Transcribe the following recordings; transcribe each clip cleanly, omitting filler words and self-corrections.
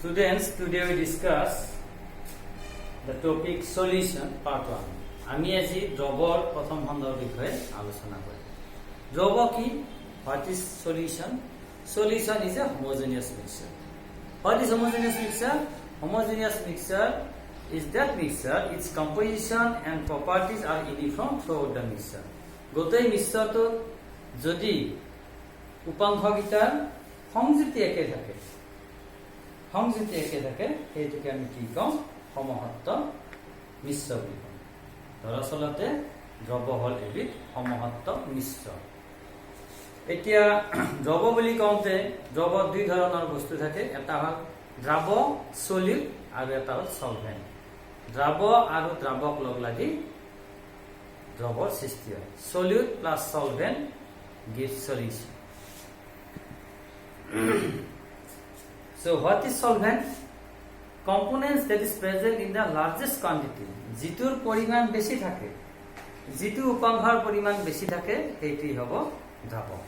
Students, today we discuss the topic solution part 1. আমি আজি দ্ৰবৰ প্ৰথম খণ্ডৰ বিষয়ে আলোচনা কৰিম। দ্ৰব কি? What is solution? Solution is a homogeneous mixture. What is homogeneous mixture? Homogeneous mixture is that mixture its composition and properties are uniform throughout the mixture. গোটেই মিশ্ৰণটো যদি উপাংশকেইটাৰ সংযুক্তি একে থাকে সেইটোকে আমি কি কম? সমহত্ত মিশ্ৰ বুলি কম। দৰাচলতে দ্ৰৱ হল এবিধ সমহত্ত মিশ্ৰ। এতিয়া দ্ৰৱ বুলি কওঁতে দ্ৰৱ দুই ধৰণৰ বস্তু থাকে, এটা হল দ্ৰাৱ সলিড আৰু এটা হল সলভেন্ট। দ্ৰাৱ আৰু দ্ৰাৱক লগ লাগি দ্ৰৱৰ সৃষ্টি হয়। Solid plus solvent gives solution. So what is solvent? Components that is present in the largest quantity. যিটোৰ পৰিমাণ বেছি থাকে, যিটো উপাংশৰ পৰিমাণ বেছি থাকে সেইটোই হ'ব দ্ৰাৱক।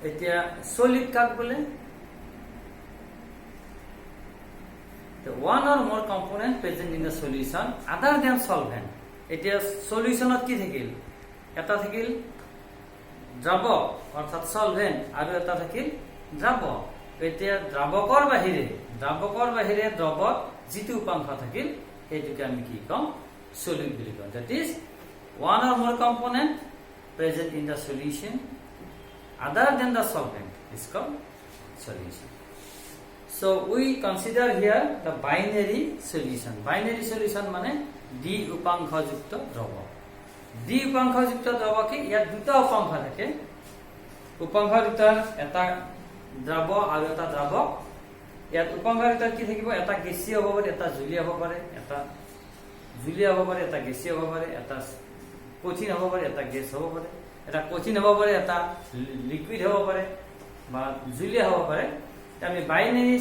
এতিয়া সলিড কাক বোলে? The one or more component present in the solution other than solvent. এতিয়া সলিউশনত কি থাকিল? এটা থাকিল দ্ৰাৱক অৰ্থাৎ সলভেন্ট আৰু এটা থাকিল দ্ৰাৱক। এতিয়া দ্ৰাৱকৰ বাহিৰে দ্ৰৱত যিটো উপাংশ থাকিল সেইটোকে আমি কি কম? সলিড বুলি কম। That is one or more component present in the solution other than the solvent is called solution. So we consider here the binary solution. Binary solution মানে দ্বি উপাংশযুক্ত দ্ৰৱ। দ্বি উপাংশযুক্ত দ্ৰৱ কি? ইয়াত দুটা উপাংশ থাকে। উপাংশ দুটাৰ এটা দ্ৰৱ আৰু এটা দ্ৰাৱক। ইয়াত উপাংশ দুটাৰ কি থাকিব? এটা গেছীয় হ'ব পাৰে, এটা জলীয় হ'ব পাৰে, এটা জলীয় হ'ব পাৰে, এটা গেছীয় হ'ব পাৰে, এটা কঠিন হ'ব পাৰে, এটা গেছ হ'ব পাৰে, এটা কঠিন হ'ব পাৰে, এটা লিকুইড হ'ব পাৰে বা জলীয় হ'ব পাৰে। আমি বাইনাৰী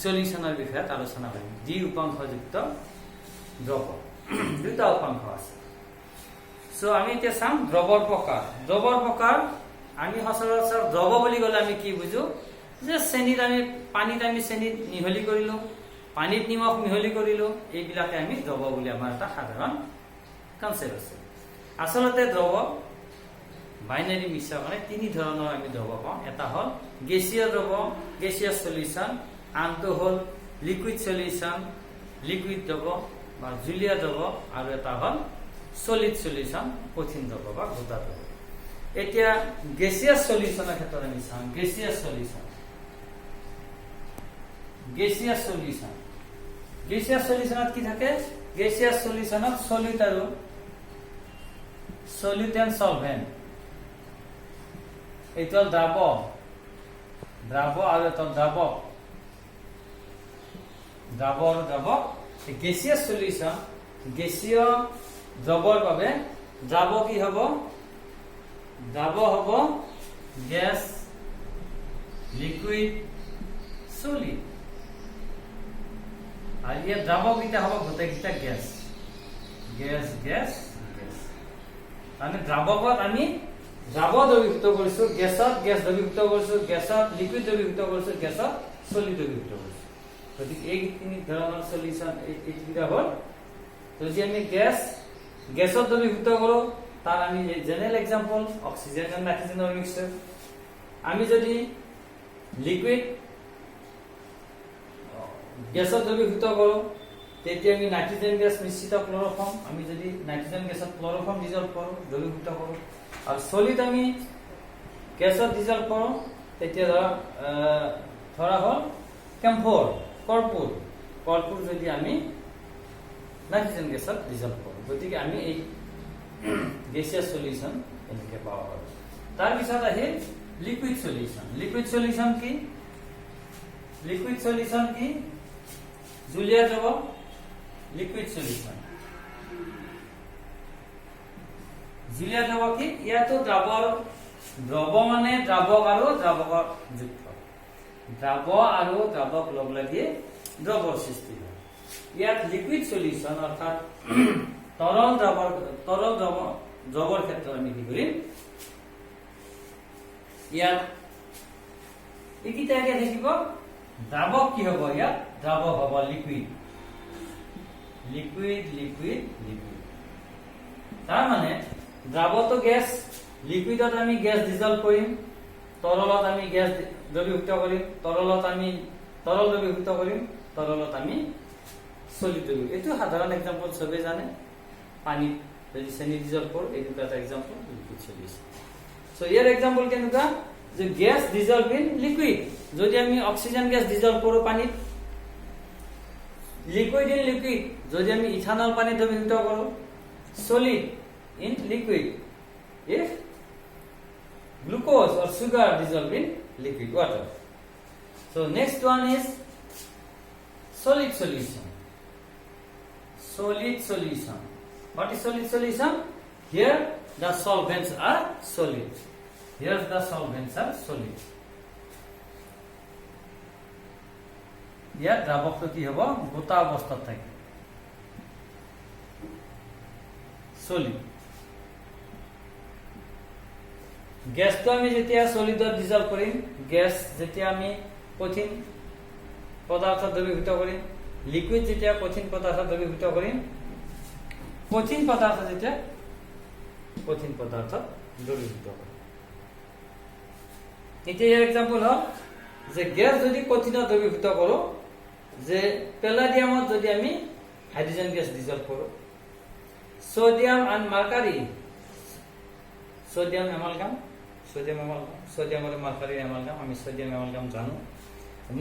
সলিউশনৰ বিষয়ে আলোচনা কৰিম। দ্বি উপাংশযুক্ত দ্ৰৱ দুটা উপাংশ আছে। সো আমি এতিয়া চাম দ্ৰৱৰ প্ৰকাৰ। আমি সচৰাচৰ দ্ৰৱ বুলি ক'লে আমি কি বুজো? যে পানীত আমি চেনিত মিহলি কৰিলো, পানীত নিমখ মিহলি কৰিলো, এইবিলাকে আমি দ্ৰৱ বুলি আমাৰ এটা সাধাৰণ কনচেপ্ট আছে। আচলতে দ্ৰৱ বাইনাৰী মিশ্ৰ মানে তিনি ধৰণৰ আমি দ্ৰৱ পাওঁ। এটা হল গেছীয় দ্ৰৱ, গেছিয়াছ সলিউশন, আনটো হল লিকুইড সলিউশন, লিকুইড দ্ৰৱ বা জলীয় দ্ৰৱ, আৰু এটা হল সলিড সলিউশন, কঠিন দ্ৰৱ বা গোটা দ্ৰৱ। এতিয়া গেছিয়াছ সলিউশনৰ ক্ষেত্ৰত আমি চাম। গেছিয়াছ সলিউশনত কি থাকে? গেছিয়াছ সলিউশনত সলিড আৰু সলিড এণ্ড সলভেন্ট, এইটো দ্ৰাৱ আৰু এটা দ্ৰাৱক। গেছিয়াছ সলিউশন, গেছীয় দ্ৰৱৰ বাবে দ্ৰাৱ কি হব? দ্ৰাৱ হব গেছ, লিকুইড, সলিড। আৰু ইয়াত দ্ৰাৱকেইটা হব গোটেইকেইটা গেছ। মানে দ্ৰাৱকত আমি দ্ৰাৱ দ্ৰৱীভূত কৰিছো, গেছত গেছ দ্ৰৱীভূত কৰিছো, গেছত লিকুইড দ্ৰৱীভূত কৰিছো, গেছত সলিড দ্ৰৱীভূত কৰিছো। গতিকে এই তিনি ধৰণৰ সলিউশন এইকেইটা হল। যদি আমি গেছত দ্ৰৱীভূত কৰো, তাৰ আমি জেনেৰেল এক্সাম্পল অক্সিজেন এণ্ড নাইট্ৰজেনৰ মিক্সচাৰ। আমি যদি লিকুইড গেছত দ্ৰৱীভূত কৰো, তেতিয়া আমি নাইট্ৰজেন গেছ মিশ্ৰিত ক্লৰোফৰ্ম, আমি যদি নাইট্ৰজেন গেছত ক্লৰোফৰ্ম ডিজলভ কৰো, দ্ৰৱীভূত কৰো। আৰু সলিড আমি গেছত ডিজলভ কৰো, তেতিয়া ধৰা হল কেম্ফৰ, কৰ্পূৰ যদি আমি নাইট্ৰজেন গেছত ডিজলভ কৰো। গতিকে আমি এই গেছিয়াছ সলিউশন এনেকে পাব পাৰো। তাৰপিছত আহিল লিকুইড সলিউশন। লিকুইড সলিউশন কি? জলীয় দ্ৰৱ, লিকুইড সলিউশন। জলীয় দ্ৰৱ কি? ইয়াতো দ্ৰৱ মানে দ্ৰাৱক আৰু দ্ৰাৱকৰ যুক্ত। দ্ৰাৱ আৰু দ্ৰাৱক লগ লাগি দ্ৰৱৰ সৃষ্টি হয়। ইয়াত লিকুইড সলিউশন অৰ্থাৎ তৰল দ্ৰৱৰ ক্ষেত্ৰত আমি কি কৰিম? ইয়াত এইকেইটাকে থাকিব দ্ৰাৱক কি হ'ব ইয়াত দ্ৰাৱক হ'ব লিকুইড লিকুইড লিকুইড লিকুইড তাৰ মানে দ্ৰাৱটো গেছ লিকুইডত আমি গেছ ডিজলভ কৰিম তৰলত আমি গেছ দ্ৰৱীভূত কৰিম তৰলত আমি তৰল দ্ৰৱীভূত কৰিম তৰলত আমি সলিড দ্ৰৱীভূত এইটো সাধাৰণ এক্সাম্পল সবে জানে পানী যদি চেনি ডিজলভ কৰোঁ এইটো এটা এক্সাম্পল লিকুইড সলিউশন সো ইয়াৰ এক্সাম্পল কেনেকুৱা যে গ্যাস ডিজলভ ইন লিকুইড যদি আমি অক্সিজেন গ্যাস ডিজলভ কৰোঁ পানীত লিকুইড ইন লিকুইড যদি আমি ইথানল পানী দ্ৰৱীভূত কৰোঁ solid in liquid if glucose or sugar dissolved in liquid water. So next one is solid solution. Solid solution. What is solid solution? Here the solvents are solid. Here the solvents are solid. ইয়াত দ্ৰাৱকটো কি হ'ব গোটা অৱস্থাত থাকে solid গ্যাসটো আমি যেতিয়া সলিডত dissolved কৰিম gas যেতিয়া আমি কঠিন পদাৰ্থত দ্ৰৱীভূত কৰিম লিকুইড যেতিয়া কঠিন পদাৰ্থত দ্ৰৱীভূত কৰিম কঠিন পদাৰ্থ যেতিয়া কঠিন পদাৰ্থত দ্ৰৱীভূত কৰিম এতিয়া ইয়াৰ এক্সাম্পল হ'ল যে গ্যাস যদি কঠিনত দ্ৰৱীভূত কৰোঁ যে পেলাডিয়ামত যদি আমি হাইড্ৰোজেন গ্যাস ডিজলভ কৰোঁ sodium and mercury sodium amalgam or mercury amalgam ami sodium amalgam janu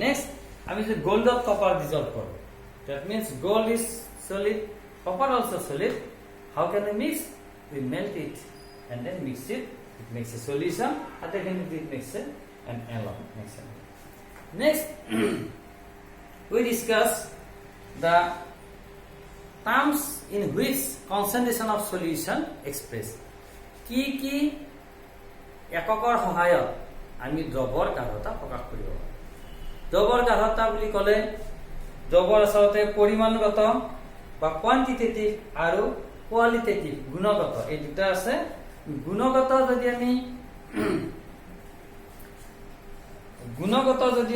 next ami je gold of copper dissolve koro that means gold is solid copper also solid how can we mix we melt it and then mix it makes a solution and then it makes an alloy next we discuss the terms in which concentration of solution express কি কি এককৰ সহায়ত আমি দ্ৰৱৰ গাঢ়তা প্ৰকাশ কৰিব পাৰোঁ দ্ৰৱৰ গাঢ়তা বুলি ক'লে দ্ৰৱৰ আচলতে পৰিমাণগত বা কোৱান্টিটেটিভ আৰু কোৱালিটেটিভ গুণগত এই দুটা আছে গুণগত যদি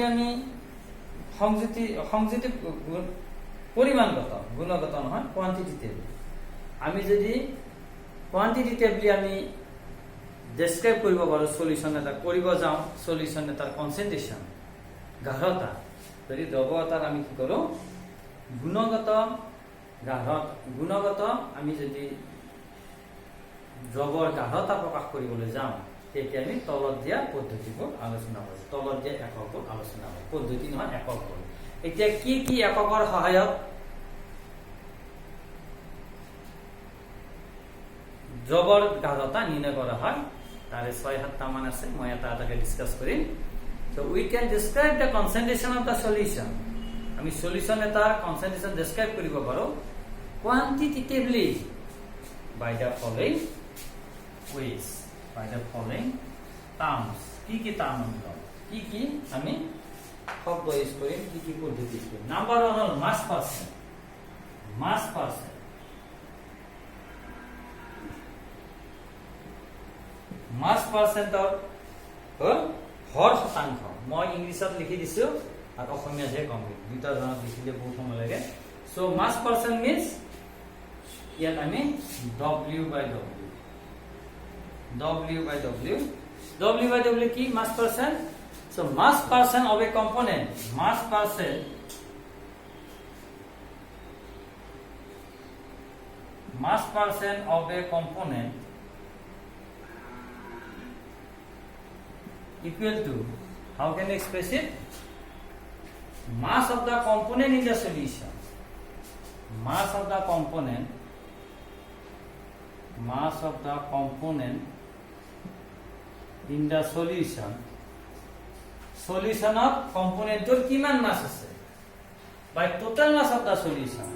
আমি সংযুতি পৰিমাণগত গুণগত নহয় কোৱান্টিটেটিভ আমি যদি কোৱান্টিটেটিভলি আমি ডেসক্ৰাইব কৰিব পাৰোঁ সলিউশন এটা কৰিব যাওঁ সলিউশন এটাৰ কনসেন্ট্ৰেচন গাঢ়তা যদি দ্ৰৱ এটাৰ আমি কি কৰোঁ গুণগত আমি যদি দ্ৰৱৰ গাঢ়তা প্ৰকাশ কৰিবলৈ যাওঁ তেতিয়া আমি তলত দিয়া পদ্ধতিবোৰ আলোচনা কৰিম তলত দিয়া এককবোৰ আলোচনা কৰিম পদ্ধতি নহয় এককবোৰ এতিয়া কি কি এককৰ সহায়ত দ্ৰৱৰ গাঢ়তা নিৰ্ণয় কৰা হয় তাৰে ৬-৭টা মান আছে মই এটা এটাকে ডিসকাস কৰিম so we can describe the concentration of the solution আমি সলিউশন এটাৰ কনসেন্ট্ৰেচন ডেসক্ৰাইব কৰিব পাৰোঁ quantitatively by the following ways by the following terms কি term কি আমি শব্দ ইউজ কৰিম কি পদ্ধতি ইউজ কৰিম নাম্বাৰ 1 হল মাস পাৰসেন্ট মাস পাৰসেন্টৰ হৰ শতাংশ মই ইংলিছত লিখি দিছো আৰু অসমীয়াত হে কম দুটা জনত লিখিলে বহুত সময় লাগে সো মাস পারসেন্ট মিন্স ইয়াত আমি W by W কি mass percent so mass percent of a component equal to how can I express it mass of the component in the solution mass of the component in the solution of component or kiman mass ase by total mass of the solution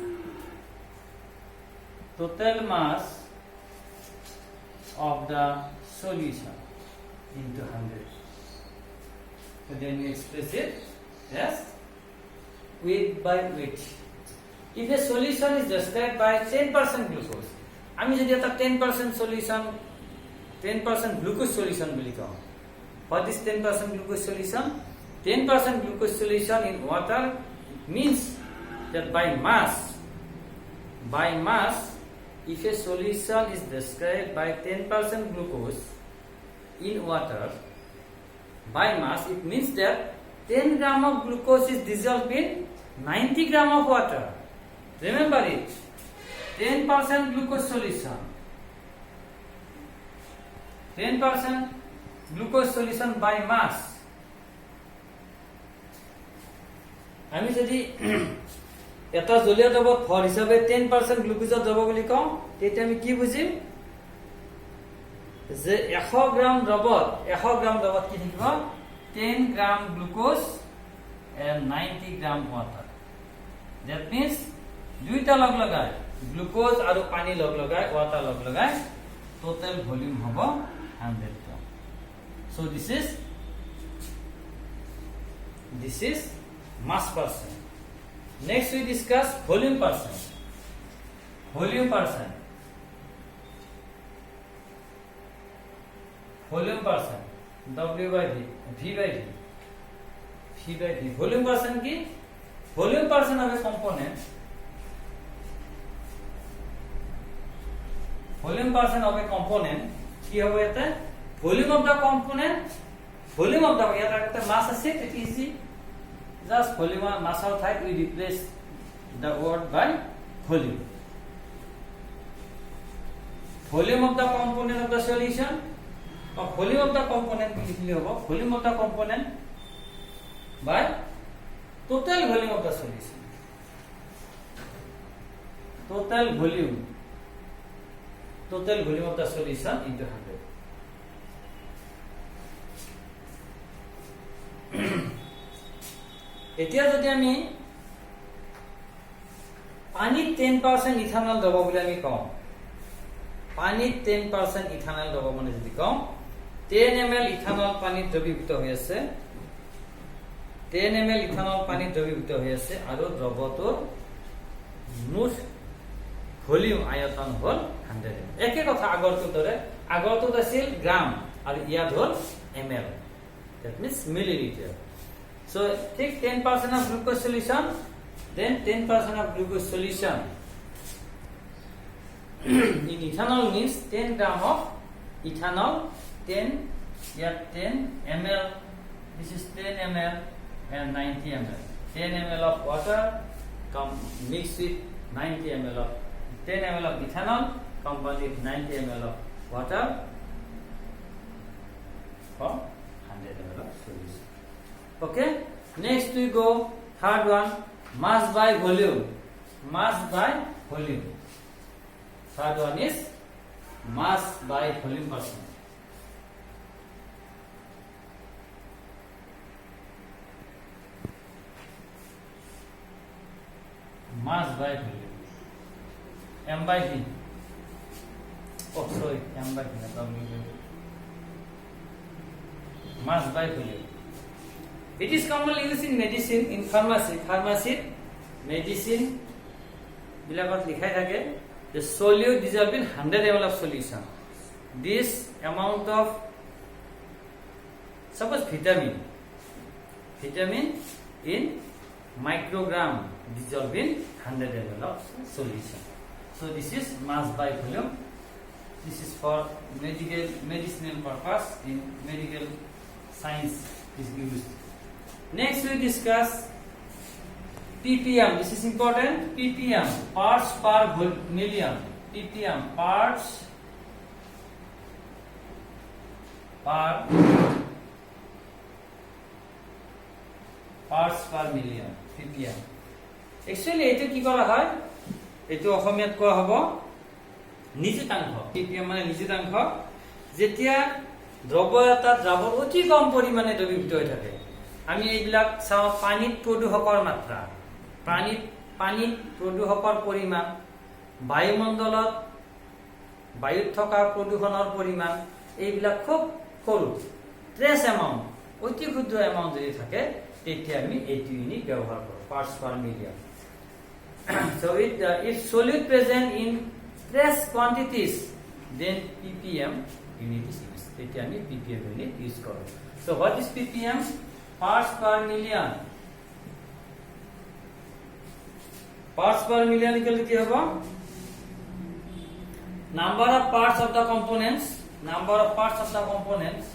into 100 so then we express it as weight by weight if a solution is described by 10% glucose আমি যদি এটা 10% solution 10% glucose solution বুলি কওঁ what is 10% glucose solution 10% glucose solution in water means that by mass, if a solution is described by 10% glucose in water, by mass, it means that 10 gram of glucose is dissolved in 90 gram of water. Remember it. 10% glucose solution. 10% glucose solution by mass. আমি যদি এটা জলীয় দ্ৰৱত ভৰ হিচাপে 10% গ্লুকোজৰ দ্ৰৱ বুলি কওঁ, তেতিয়া আমি কি বুজিম যে 100 গ্ৰাম দ্ৰৱত কি থাকিব 10 gram glucose and 90 gram water. That means দুইটা লগ লগাই গ্লুকোজ আৰু পানী লগ লগাই water লগ লগাই total volume হ'ব 100 গ্ৰাম. So this is mass percent. Next we discuss volume percent. Volume percent. W by V. V by V. Volume percent ki? Volume percent of a component. Volume percent of a component. Ki hobe eta? Volume of the component. Volume of the mass is it easy. Just volume mass of height we replace the word by volume. Volume of the component of the solution, or volume of the component volume of the component by total volume of the solution. Total volume of the solution into 100. এতিয়া যদি আমি পানীত 10% ethanol দ্ৰৱ বুলি আমি কওঁ, পানীত 10% ethanol দ্ৰৱ মানে যদি কওঁ 10 ml ইথানল পানীত দ্ৰৱীভূত হৈ আছে, 10 ml ইথানল পানীত দ্ৰৱীভূত হৈ আছে আৰু দ্ৰৱটোৰ মুঠ ভলিউম আয়তন হ'ল 100 ml. একে কথা আগৰটোৰ দৰে, আগৰটোত আছিল গ্ৰাম আৰু ইয়াত হ'ল ml. That means milliliter. So take 10% of glucose solution, then 10% of glucose solution in ethanol means 10 gram of ethanol, 10 ml, this is 10 ml and 90 ml. 10 ml of water mix with 90 ml of 10 ml of ethanol combined with 90 ml of water for 100 ml of solution. Okay, next we go third one, mass by volume. Third one is mass by volume percent. Mass by volume. M by V. Oh, sorry, M by V. Mass by volume. It is commonly used in medicine, in pharmacy, medicine. Bilakot likhai thake the solute dissolved in 100 ml of solution. This amount of, suppose vitamin in microgram dissolved in 100 ml of solution. So this is mass by volume. This is for medicinal purpose, in medical science is used. Next we discuss ppm. This is important. ppm, parts per million. ppm, parts per million. ppm. Actually eto ki kora hoy, eto অসমীয়াত কোৱা হ'ব নিযুতাংশ. ppm মানে নিযুতাংশ. যেতিয়া দ্ৰব্য এটা দ্ৰৱৰ অতি কম পৰিমাণে দ্ৰৱীভূত হৈ থাকে, আমি এইবিলাক চাওঁ পানীত প্ৰদূষকৰ মাত্ৰা, পানীত প্ৰদূষকৰ পৰিমাণ, বায়ুমণ্ডলত বায়ুত থকা প্ৰদূষণৰ পৰিমাণ, এইবিলাক খুব সৰু ট্ৰেছ এমাউণ্ট, অতি ক্ষুদ্ৰ এমাউণ্ট যদি থাকে তেতিয়া আমি এইটো ইউনিট ব্যৱহাৰ কৰোঁ, parts per million. So if solute present in trace quantities, then ppm unit is used. তেতিয়া আমি ppm unit use কৰোঁ. So what is ppm? parts per million. Parts per million equal to কি হবে? Number of parts of the components. Number of parts of the components.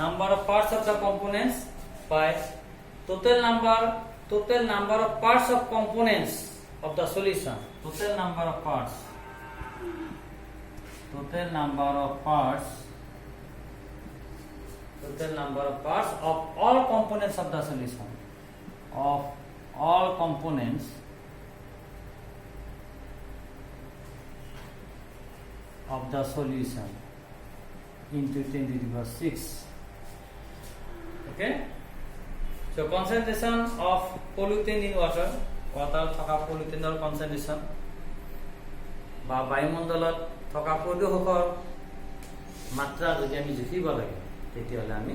Number of parts of the components by total number of parts of components of the solution. Total number of parts. Total number of parts. Total number of parts of all components of the solution. Of all components of the solution into 10 to the power 6. Okay. So concentration of pollutant in water. Water থকা pollutant concentration বা বায়ুমণ্ডলত থকা প্ৰদূষকৰ মাত্ৰা যদি আমি জুখিব লাগে তেতিয়াহ'লে আমি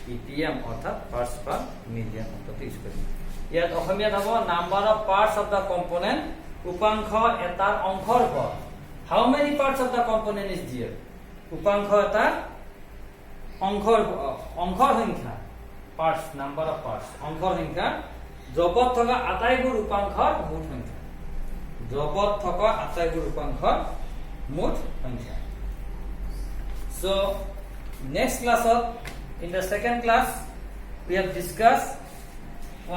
ppm অৰ্থাৎ parts per million শব্দটো ইউজ কৰিম। ইয়াত অসমীয়াত হ'ব number of parts of the component, উপাংশ এটাৰ অংশৰ ওপৰত। How many parts of the component is there? উপাংশ এটা অংশৰ সংখ্যা, পাৰ্টছ নাম্বাৰ অফ পাৰ্টছ অংশৰ সংখ্যা, জগত থকা আটাইবোৰ উপাংশৰ মুঠ সংখ্যা। জগত থকা আটাইবোৰ উপাংশৰ মুঠ সংখ্যা। So next class in the second class we have discussed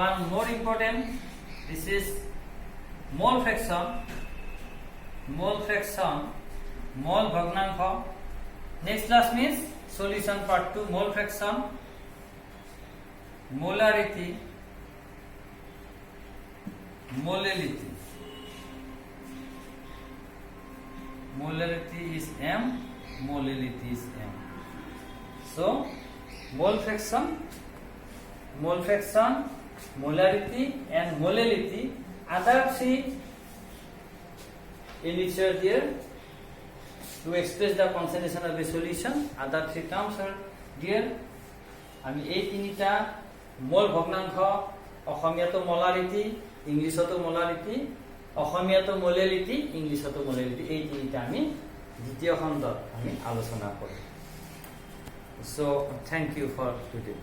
one more important, this is mole fraction, mole bhagnank. Next class means solution part 2, mole fraction, molarity, molality. Molarity is m, molality is m. So mole fraction, molarity and molality, other three units are there to express the concentration of the solution. Other three terms are there. আমি এই তিনিটা মোল ভগ্নাংশ, অসমীয়াটো মোলাৰিটি, ইংলিছতো মোলাৰিটি, অসমীয়াটো মোলেলিটি, ইংলিছতো মোলেলিটি, এই তিনিটা আমি দ্বিতীয় খণ্ডত আমি আলোচনা কৰিম। So thank you for today.